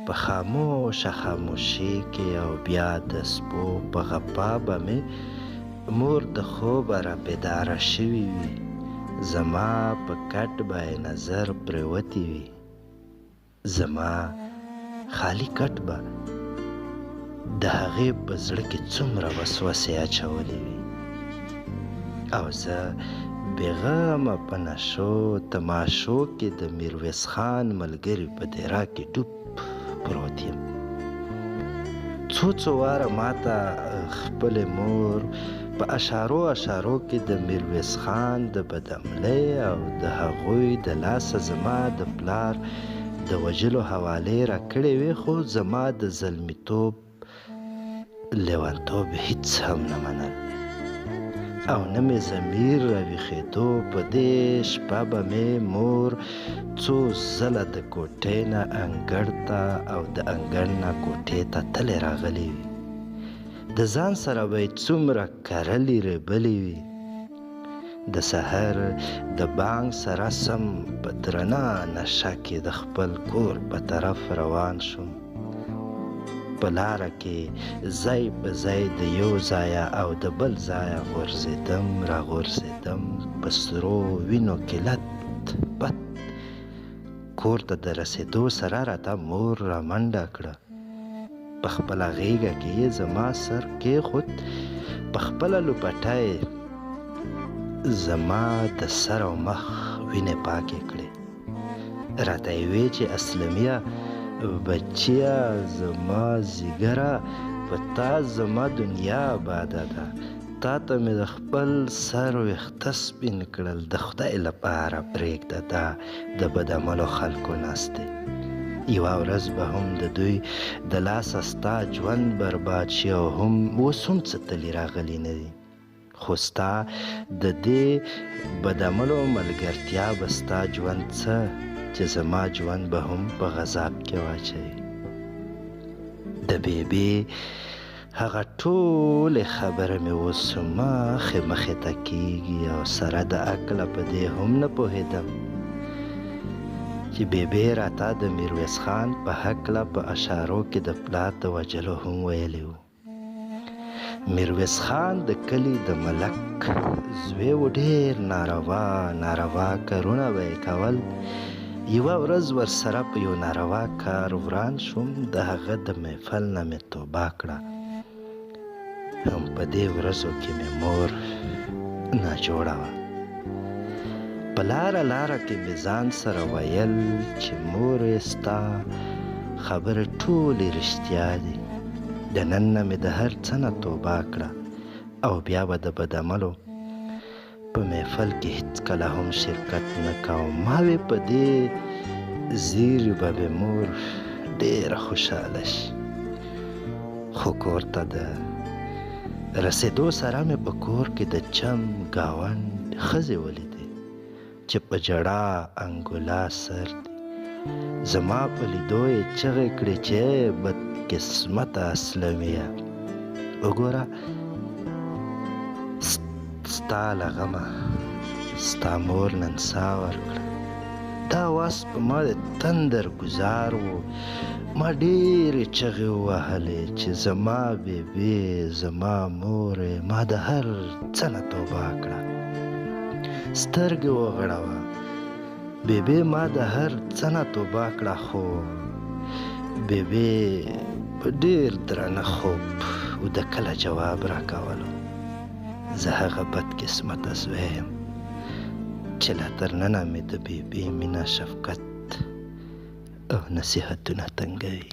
په خاموشه خاموشي کې او بیا د سپو په غپا به مې مور د خوبه را بیداره شوې وي. زما په کټ به یې نظر پرېوتې وي. زما خالي کټ به د هغې په زړه کې څومره وسوسې اچولې وي، او زه بېغمه په نشو تماشو کې د میرویس خان ملګري په دیرا کې ډوب پروت یم. څو واره ماته خپلې مور په اشارو کې د میرویس خان د بدعملۍ او د هغوی د لاسه زما د پلار د وژلو حوالې را کړې وې، خو زما د زلمیتوب لیونتوب هیڅ هم نه منل، او نه مې ضمیر راویښېدو. په دې شپه به مې مور څو ځله د کوټې نه انګړ ته او د انګړ نه کوټې ته تلې راغلې وي. د ځان سره به یې څومره کرلې رېبلې وي. د سحر د بانګ سره سم په درنه نشه کې د خپل کور په طرف روان شوم. په لاره کې ځای په ځای د یو ځایه او د بل ځایه غورځېدم راغورځېدم، په سرو وینو کې لت پت. کور ته د رسېدو سره راته مور را منډه کړه. په خپله غېږه کې یې زما سر کېښود. په خپله لوپټه یې زما د سر او مخ وینې پاکې کړې. راته یې وې چې اسلمیه بچیه زما زیګره، په تا زما دنیا آباده ده. تا ته مې د خپل سر ویښته سپین کړل، د خدای لپاره پرېږده دا د بدعملو خلکو ناستې. یوه ورځ به هم د دوی د لاسه ستا ژوند برباد شي، او هم اوس هم څه تلي راغلي نه دي، خو ستا د دې بدعملو ملګرتیا به ستا ژوند څه چې زما ژوند به هم په غذاب کې واچوي. د بیبي هغه ټولې خبره مې اوس مخې ته کېږي، او سره د عقله په دې هم نه پوهېدم چې بیبي راته د میرویس خان په هکله په اشارو کې د پلار د وژلو هم ویلي و. میرویس خان د کلي د ملک زوی و، ډېر ناروا کارونه به یې کول. یوه ورځ ورسره په یو ناروا کار وران شوم. د هغه د محفل نه مې توبه کړه. هم په دې ورځو کې مې مور ناجوړه وه. په لاره کې مې ځان سره ویل چې مورې ستا خبرې ټولې رښتیا دي. د نن نه مې د هر څه نه توبه کړه، او بیا به د بدعملو په محفل کې هیڅکله هم شرکت نه کوم. ما وې په دې زیري به مې مور ډېره خوشحاله شي. خو کور ته د رسېدو سره مې په کور کې د چم ګاونډ ښځې ولیدې چې په ژړا انګولا سر دي. زما په لیدو یې چغې کړې چې بدقسمته اسلمیه، وګوره ستا له غمه ستا مور نن ساه ورکړه. دا واس په ما د تندر ګزار و. ما ډېرې چغې ووهلې چې زما بیبي زما مورې، ما د هر څه نه توبه کړه. سترګې وغړوه بیبي، ما د هر څه نه توبه کړه. خو بیبي په ډېر درنه خوب د کله جواب راکولو. زه هغه بدقسمته زوی یم چې لا تر ننه مې د بیبي مینه، شفقت او نصیحتونه تنګوي.